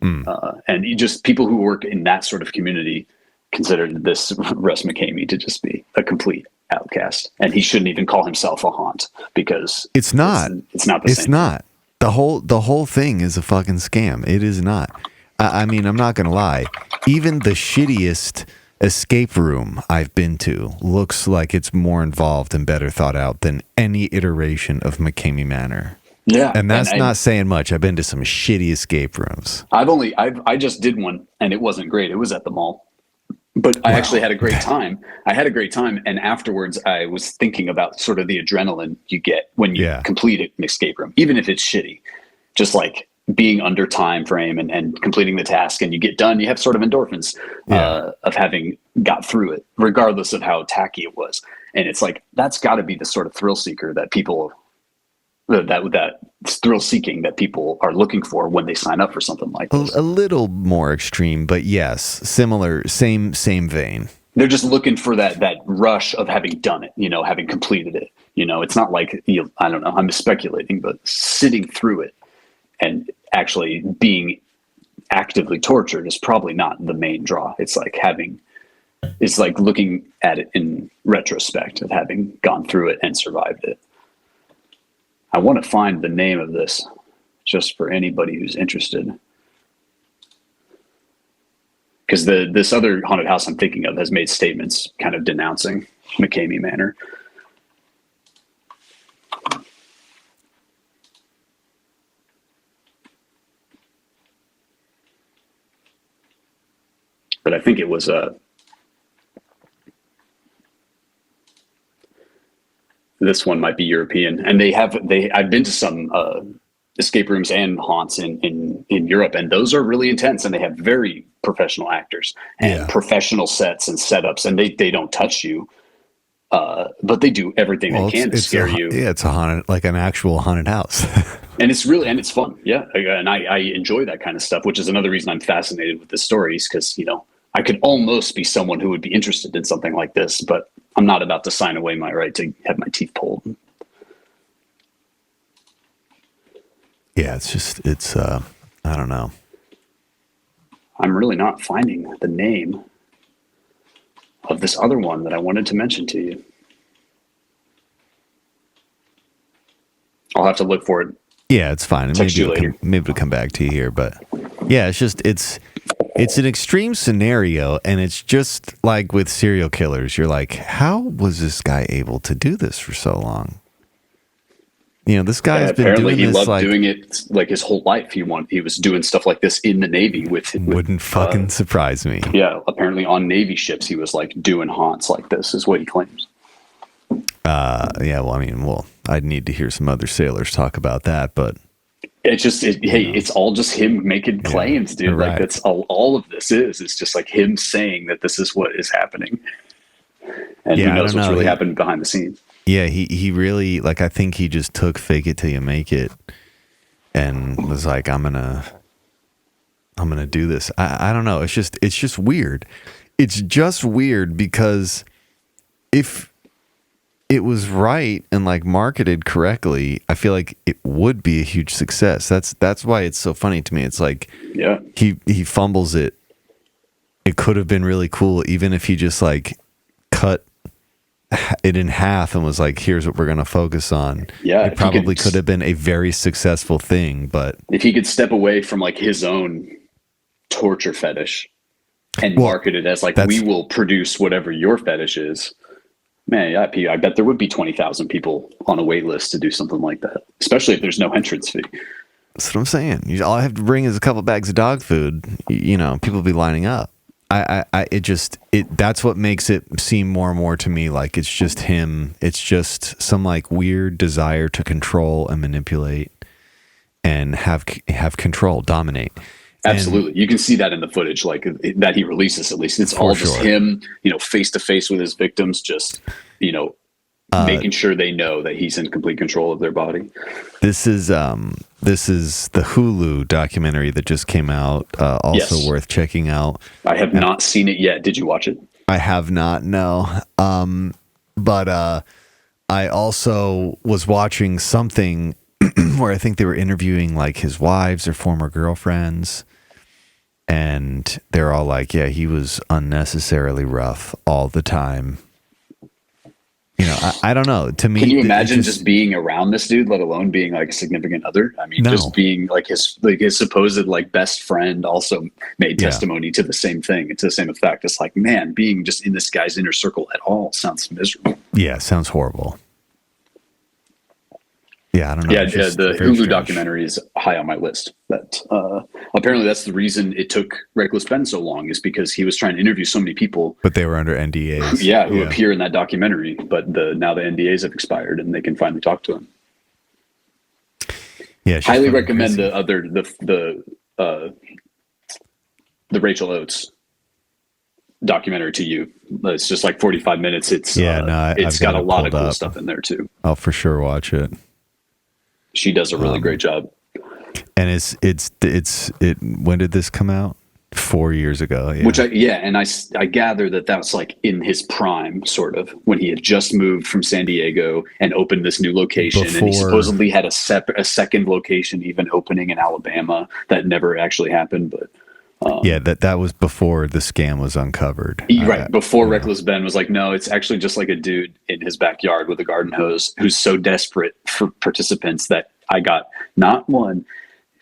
And people who work in that sort of community considered this Russ McKamey to just be a complete outcast, and he shouldn't even call himself a haunt, because it's not the same. Not the whole thing is a fucking scam. It is not. I mean, I'm not gonna lie, even the shittiest escape room I've been to looks like it's more involved and better thought out than any iteration of McKamey Manor. Yeah, and that's not saying much. I've been to some shitty escape rooms. I just did one, and it wasn't great. It was at the mall, but I actually had a great time. And afterwards I was thinking about sort of the adrenaline you get when you complete an escape room, even if it's shitty, just like being under time frame and completing the task, and you get done, you have sort of endorphins of having got through it, regardless of how tacky it was. And it's like, that's got to be the sort of thrill seeker that people, that thrill seeking that people are looking for when they sign up for something like this. A little more extreme, but yes, similar, same vein. They're just looking for that rush of having done it, having completed it. It's not like, I don't know, I'm speculating, but sitting through it and actually being actively tortured is probably not the main draw. It's like looking at it in retrospect of having gone through it and survived it. I want to find the name of this just for anybody who's interested, because this other haunted house I'm thinking of has made statements kind of denouncing McKamey Manor. But I think it was this one might be European, and I've been to some escape rooms and haunts in Europe, and those are really intense, and they have very professional actors and professional sets and setups, and they don't touch you, but they do everything they can to scare you. Yeah, it's a haunted, like an actual haunted house. And it's fun. Yeah. And I enjoy that kind of stuff, which is another reason I'm fascinated with the stories, because, I could almost be someone who would be interested in something like this, but I'm not about to sign away my right to have my teeth pulled. Yeah, I don't know. I'm really not finding the name of this other one that I wanted to mention to you. I'll have to look for it. Yeah, it's fine. Maybe it'll come back to you here, but yeah, it's an extreme scenario, and it's just like with serial killers. You're like, how was this guy able to do this for so long? This guy's been doing this. He loved doing it like his whole life. He was doing stuff like this in the Navy wouldn't fucking surprise me. Yeah, apparently on Navy ships he was like doing haunts like this, is what he claims. Yeah, well, I'd need to hear some other sailors talk about that, but it's just, it's all just him making claims, dude. Right. Like that's all of this is. It's just like him saying that this is what is happening, and who knows what's really happening behind the scenes. Yeah, he really, like, I think he just took fake it till you make it, and was like, I'm gonna do this. I don't know. It's just weird. It's just weird because if it was right and like marketed correctly, I feel like it would be a huge success. That's why it's so funny to me. It's like, he fumbles it. It could have been really cool, even if he just like cut it in half and was like, here's what we're going to focus on. Yeah. It probably could have been a very successful thing, but if he could step away from like his own torture fetish and market it as like, we will produce whatever your fetish is. Man, I bet there would be 20,000 people on a wait list to do something like that, especially if there's no entrance fee. That's what I'm saying. All I have to bring is a couple bags of dog food. You know, people be lining up. That's what makes it seem more and more to me like it's just him. It's just some like weird desire to control and manipulate and have control, dominate. Absolutely. You can see that in the footage, like that he releases, at least. It's all just him, you know, face to face with his victims, just, you know, making sure they know that he's in complete control of their body. This is the Hulu documentary that just came out, also worth checking out. I have not seen it yet. Did you watch it? I have not, no. But I also was watching something where I think they were interviewing like his wives or former girlfriends, and they're all like, yeah, he was unnecessarily rough all the time. You know, I don't know. To me, can you imagine just being around this dude, let alone being like a significant other? I mean, just being like his supposed like best friend also made testimony to the same thing, to the same effect. It's like, man, being just in this guy's inner circle at all sounds miserable. Yeah, sounds horrible. Yeah, I don't know. Yeah, the Hulu documentary is high on my list. That apparently that's the reason it took Reckless Ben so long, is because he was trying to interview so many people. But they were under NDAs. Who appear in that documentary. But now the NDAs have expired and they can finally talk to him. Yeah, highly recommend the Rachel Oates documentary to you. It's just like 45 minutes. It's got a lot of cool stuff in there too. I'll for sure watch it. She does a really great job. And it's when did this come out? 4 years ago. Yeah. And I gather that was like in his prime, sort of, when he had just moved from San Diego and opened this new location. And he supposedly had a second location even opening in Alabama that never actually happened. But that was before the scam was uncovered. Right. Before Reckless Ben was like, no, it's actually just like a dude in his backyard with a garden hose who's so desperate for participants that I got not one,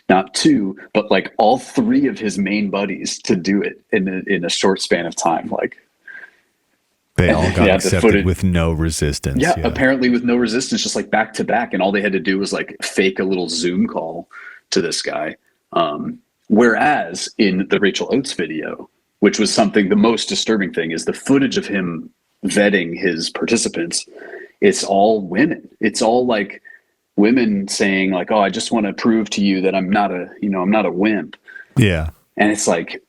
not two, but like all three of his main buddies to do it in a short span of time. Like they all got accepted with no resistance. Yeah, apparently with no resistance, just like back to back. And all they had to do was like fake a little Zoom call to this guy. Whereas in the Rachel Oates video, which was the most disturbing thing, is the footage of him vetting his participants. It's all women. It's all like women saying like, oh, I just want to prove to you that I'm not a wimp. Yeah. And it's like,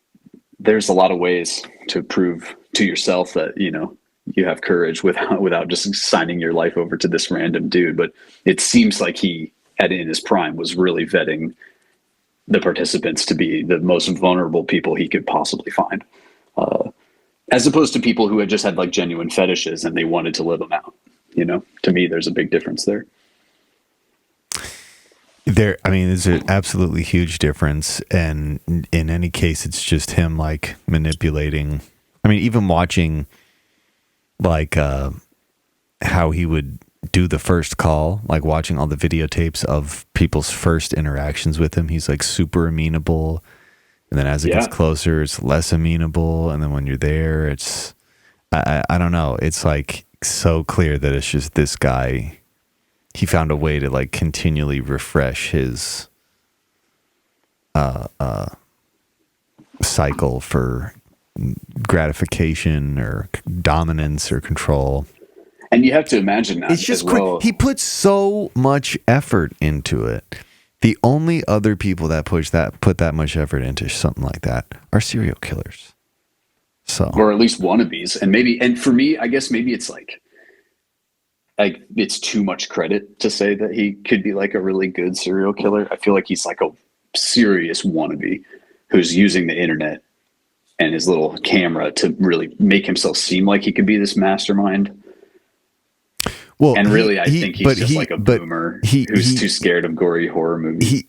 there's a lot of ways to prove to yourself that, you know, you have courage without just signing your life over to this random dude. But it seems like he, in his prime, was really vetting the participants to be the most vulnerable people he could possibly find, as opposed to people who had just had like genuine fetishes and they wanted to live them out. You know, to me, there's a big difference there. There's an absolutely huge difference. And in any case, it's just him like manipulating. I mean, even watching like how he would do the first call, like watching all the videotapes of people's first interactions with him, he's like super amenable, and then as it gets closer, it's less amenable, and then when you're there, it's I don't know, it's like so clear that it's just this guy. He found a way to like continually refresh his cycle for gratification or dominance or control. And you have to imagine that it's just he puts so much effort into it. The only other people that put that much effort into something like that are serial killers. So, or at least wannabes. And for me, I guess maybe it's like it's too much credit to say that he could be like a really good serial killer. I feel like he's like a serious wannabe who's using the internet and his little camera to really make himself seem like he could be this mastermind. Well, and really, I think he's just like a boomer who's too scared of gory horror movies.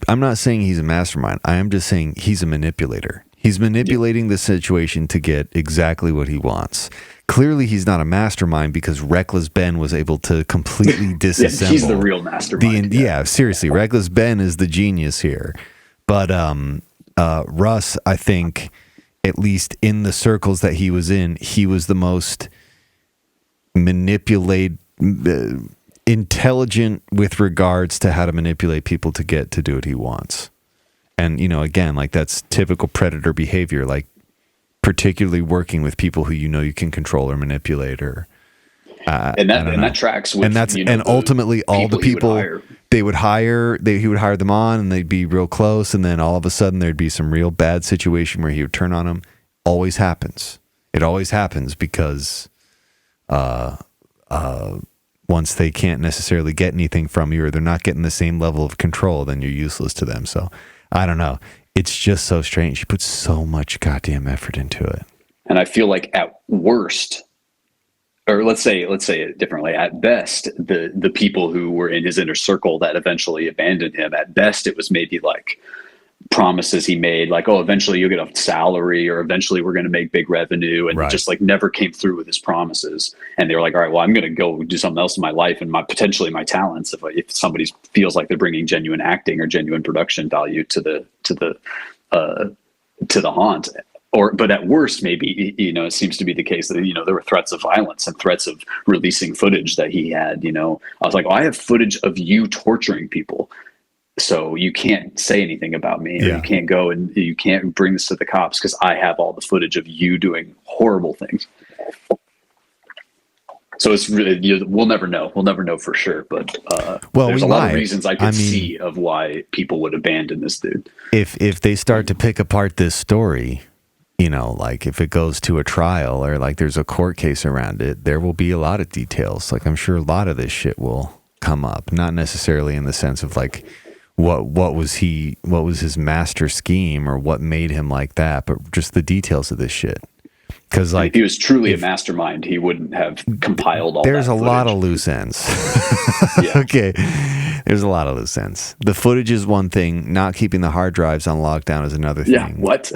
I'm not saying he's a mastermind. I am just saying he's a manipulator. He's manipulating the situation to get exactly what he wants. Clearly, he's not a mastermind because Reckless Ben was able to completely disassemble. He's the real mastermind. Seriously, Reckless Ben is the genius here. But Russ, I think, at least in the circles that he was in, he was the most intelligent with regards to how to manipulate people to get to do what he wants. And, again, like that's typical predator behavior, like particularly working with people who you can control or manipulate or and that tracks with ultimately all the people he would hire them on, and they'd be real close, and then all of a sudden there'd be some real bad situation where he would turn on them. Always happens. It always happens because once they can't necessarily get anything from you, or they're not getting the same level of control, then you're useless to them. So I don't know. It's just so strange. He puts so much goddamn effort into it. And I feel like at worst, or let's say it differently, at best, the people who were in his inner circle that eventually abandoned him, at best it was maybe like promises he made, like, oh, eventually you'll get a salary, or eventually we're going to make big revenue, and he just like never came through with his promises. And they were like, all right, well, I'm going to go do something else in my life and potentially my talents. If somebody feels like they're bringing genuine acting or genuine production value to the haunt. But at worst, maybe, it seems to be the case that, there were threats of violence and threats of releasing footage that he had. I was like, I have footage of you torturing people, so you can't say anything about me. Or you can't go and you can't bring this to the cops because I have all the footage of you doing horrible things. So it's really, we'll never know. We'll never know for sure. But there's a lot of reasons I could see of why people would abandon this dude. If they start to pick apart this story, like if it goes to a trial or like there's a court case around it, there will be a lot of details. Like I'm sure a lot of this shit will come up, not necessarily in the sense of like what was his master scheme or what made him like that, but just the details of this shit. Because like if he was truly a mastermind, he wouldn't have compiled all that. There's a lot of loose ends. Okay. There's a lot of loose ends. The footage is one thing. Not keeping the hard drives on lockdown is another thing. Yeah, what?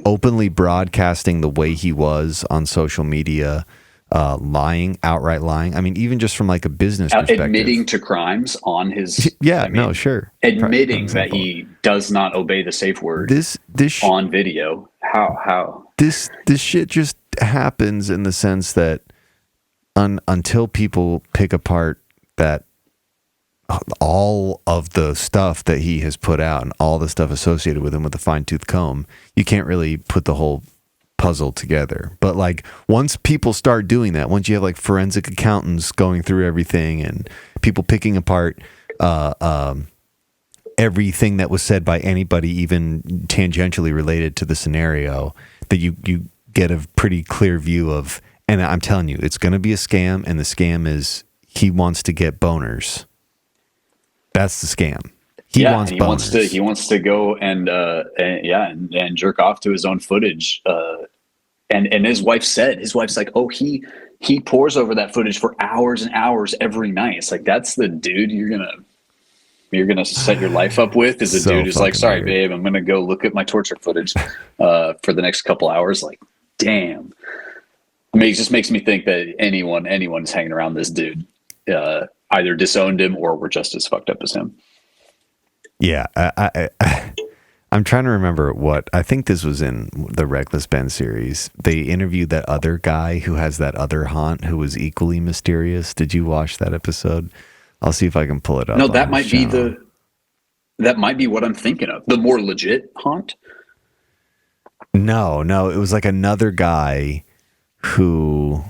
Openly broadcasting the way he was on social media, outright lying. I mean, even just from like a business perspective. Admitting to crimes on his... sure. Admitting that he does not obey the safe word this on video. How? This shit just happens in the sense that until people pick apart that all of the stuff that he has put out and all the stuff associated with him with a fine-tooth comb, you can't really put the whole puzzle together. But like once people start doing that, once you have like forensic accountants going through everything and people picking apart everything that was said by anybody even tangentially related to the scenario, that you get a pretty clear view of, and I'm telling you, it's going to be a scam, and the scam is he wants to get boners. That's the scam. He wants boners. He wants to go and jerk off to his own footage. And his wife's like, oh, he pores over that footage for hours and hours every night. It's like, that's the dude you're gonna set your life up with, is a dude who's like, sorry, babe, I'm gonna go look at my torture footage for the next couple hours. Like, damn. I mean, it just makes me think that anyone's hanging around this dude either disowned him or were just as fucked up as him. Yeah, I'm trying to remember what, I think this was in the Reckless Ben series. They interviewed that other guy who has that other haunt who was equally mysterious. Did you watch that episode? I'll see if I can pull it up. No, that might be what I'm thinking of. The more legit haunt? No, it was like another guy who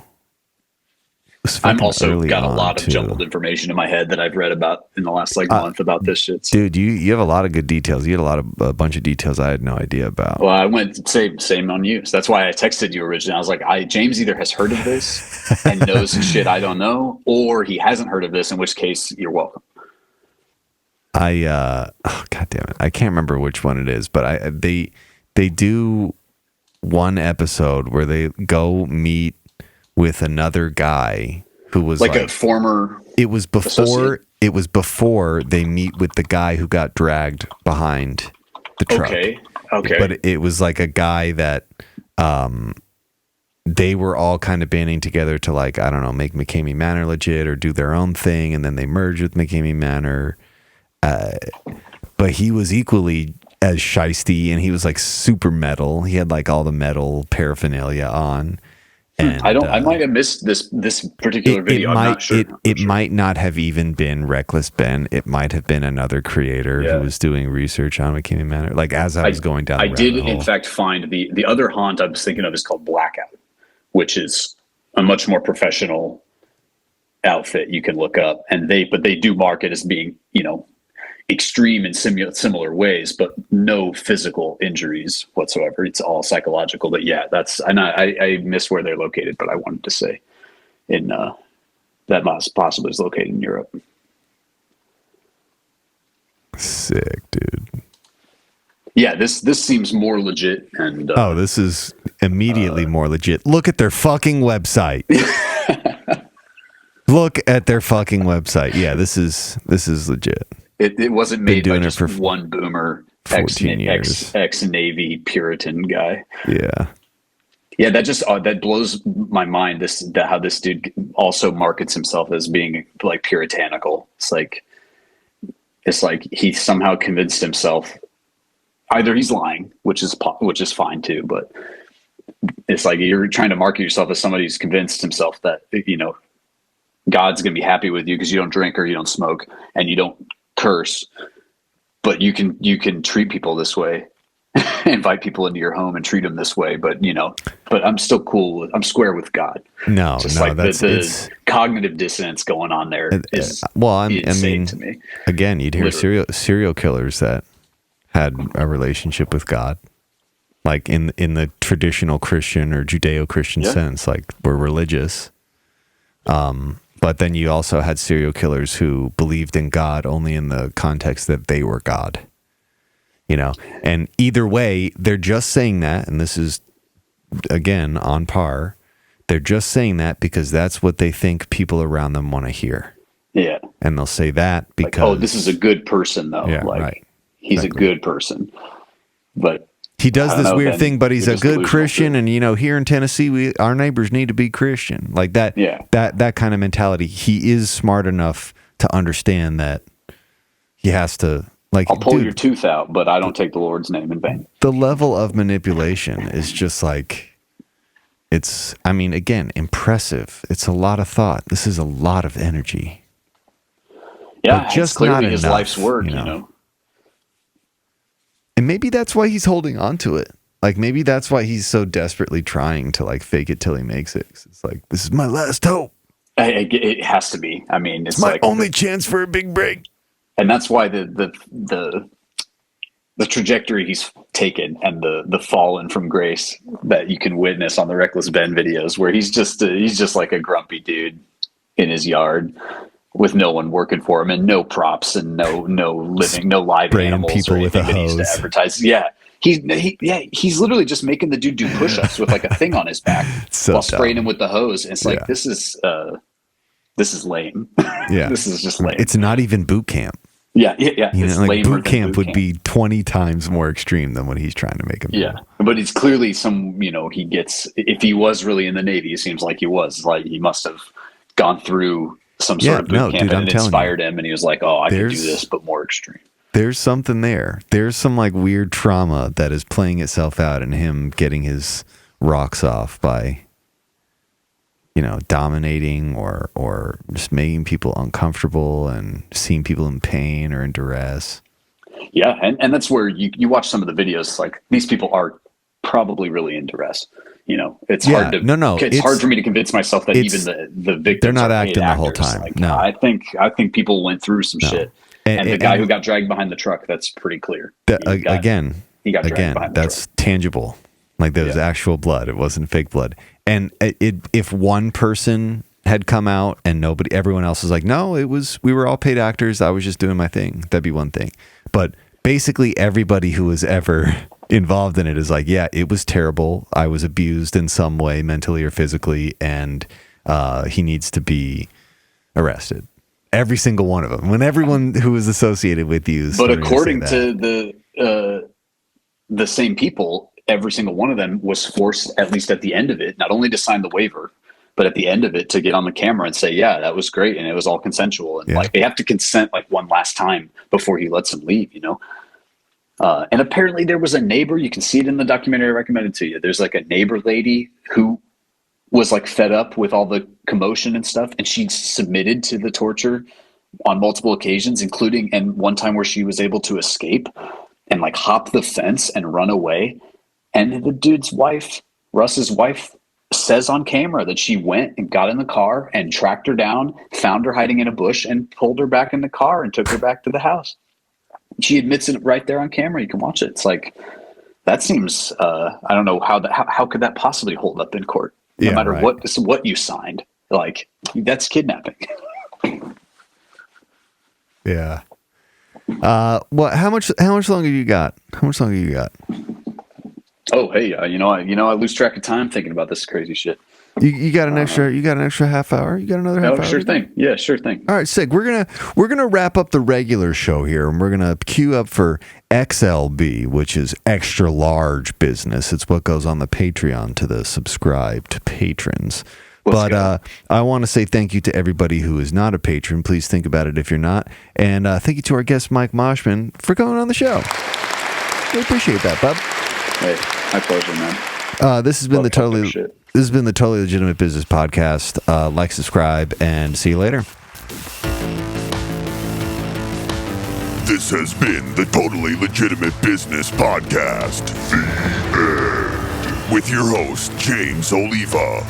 I'm also got a lot of jumbled information in my head that I've read about in the last month about this shit. So. Dude, you have a lot of good details. You had a bunch of details I had no idea about. Well, I went same on you. So that's why I texted you originally. I was like, James either has heard of this and knows some shit I don't know, or he hasn't heard of this, in which case you're welcome. God damn it. I can't remember which one it is, but they do one episode where they go meet with another guy who was like a former. It was before they meet with the guy who got dragged behind the truck. Okay. But it was like a guy that they were all kind of banding together to, like, I don't know, make McKamey Manor legit or do their own thing, and then they merged with McKamey Manor. But he was equally as shisty, and he was like super metal. He had like all the metal paraphernalia on. And I might have missed this particular video. I'm not sure. It might not have even been Reckless Ben. It might have been another creator who was doing research on McKamey Manor. Like as I was going down, I did in fact find the other haunt I was thinking of is called Blackout, which is a much more professional outfit you can look up, and they do market as being, you know, extreme in similar ways, but no physical injuries whatsoever. It's all psychological. But yeah, I miss where they're located, but I wanted to say in that must possibly is located in Europe. Sick, dude. Yeah, this seems more legit. And this is immediately more legit. Look at their fucking website. Look at their fucking website. Yeah, this is legit. It wasn't made by just one boomer ex-Navy Puritan guy. Yeah. Yeah, that blows my mind. How this dude also markets himself as being like puritanical. It's like he somehow convinced himself. Either he's lying, which is fine too, but it's like you're trying to market yourself as somebody who's convinced himself that, you know, God's going to be happy with you because you don't drink or you don't smoke and you don't curse, but you can treat people this way, invite people into your home and treat them this way. But I'm still cool. I'm square with God. The cognitive dissonance going on there is insane to me. Again, you'd hear serial killers that had a relationship with God, like in the traditional Christian or Judeo-Christian sense, like we're religious. But then you also had serial killers who believed in God only in the context that they were God, you know, and either way, they're just saying that. And this is, again, on par. They're just saying that because that's what they think people around them want to hear. Yeah. And they'll say that because, like, oh, this is a good person though. Yeah, like right. He's exactly. A good person, but he does this weird thing, but he's a good Christian. And, you know, here in Tennessee, our neighbors need to be Christian, like that. Yeah. That kind of mentality. He is smart enough to understand that he has to, like, I'll pull your tooth out, but I don't take the Lord's name in vain. The level of manipulation is just like, again, impressive. It's a lot of thought. This is a lot of energy. Yeah. But just clearly his life's work, you know. And maybe that's why he's holding on to it. Like, maybe that's why he's so desperately trying to, like, fake it till he makes it. It's like, this is my last hope. It has to be. I mean, it's my like only chance for a big break. And that's why the trajectory he's taken and the fallen from grace that you can witness on the Reckless Ben videos, where he's just like a grumpy dude in his yard with no one working for him and no props and no living, no live spraying animals people or anything with a that he used to hose. Advertise. Yeah. He's literally just making the dude do push-ups with like a thing on his back while spraying him with the hose. And it's like, this is lame. Yeah. This is just lame. It's not even boot camp. Yeah. You know, like boot camp would be 20 times more extreme than what he's trying to make him. Yeah. Do. But it's clearly he gets, if he was really in the Navy, it seems like he was, like he must have gone through some sort of boot camp and it inspired him, and he was like, oh, I can do this, but more extreme. There's something there. There's some like weird trauma that is playing itself out in him getting his rocks off by, you know, dominating or just making people uncomfortable and seeing people in pain or in duress. Yeah, and that's where you watch some of the videos, like these people are probably really in duress. You know, it's hard to it's hard for me to convince myself that even the victims, they're not acting the whole time. Like, no, I think people went through some shit. And the guy who got dragged behind the truck, that's pretty clear. He got dragged behind the truck. Tangible. Like there was actual blood. It wasn't fake blood. And if one person had come out and everyone else was like, no, we were all paid actors. I was just doing my thing. That'd be one thing. But basically everybody who was ever involved in it is like, yeah, it was terrible. I was abused in some way, mentally or physically, and he needs to be arrested. Every single one of them. When everyone who was associated with you. But according to the same people, every single one of them was forced, at least at the end of it, not only to sign the waiver, but at the end of it to get on the camera and say, yeah, that was great. And it was all consensual. And like, they have to consent like one last time before he lets them leave, you know? And apparently there was a neighbor, you can see it in the documentary I recommended to you. There's like a neighbor lady who was like fed up with all the commotion and stuff, and she submitted to the torture on multiple occasions, including and one time where she was able to escape and like hop the fence and run away. And the dude's wife, Russ's wife, says on camera that she went and got in the car and tracked her down, found her hiding in a bush, and pulled her back in the car and took her back to the house. She admits it right there on camera. You can watch it. It's like, that seems, I don't know how could that possibly hold up in court? No matter what you signed, like that's kidnapping. Yeah. Well, how much longer you got? How much longer you got? Oh, hey, I lose track of time thinking about this crazy shit. You got an extra half hour? You got another half hour? Sure thing. Yeah, sure thing. All right, sick. We're gonna wrap up the regular show here, and we're gonna queue up for XLB, which is extra large business. It's what goes on the Patreon to the subscribed patrons. But I want to say thank you to everybody who is not a patron. Please think about it if you're not. And thank you to our guest, Mike Moshman, for coming on the show. We appreciate that, bub. Hey, my pleasure, man. This has been the Totally Legitimate Business Podcast. Like, subscribe, and see you later. This has been the Totally Legitimate Business Podcast. The end. With your host, James Oliva.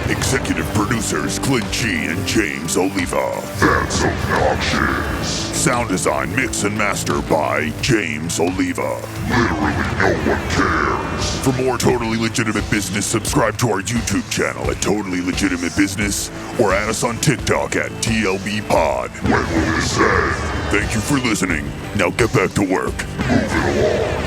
Executive producers, Clint G and James Oliva. That's obnoxious. Sound design, mix, and master by James Oliva. Literally no one cares. For more Totally Legitimate Business, subscribe to our YouTube channel at Totally Legitimate Business or add us on TikTok at TLB Pod. When will this end? Thank you for listening. Now get back to work. Move it along.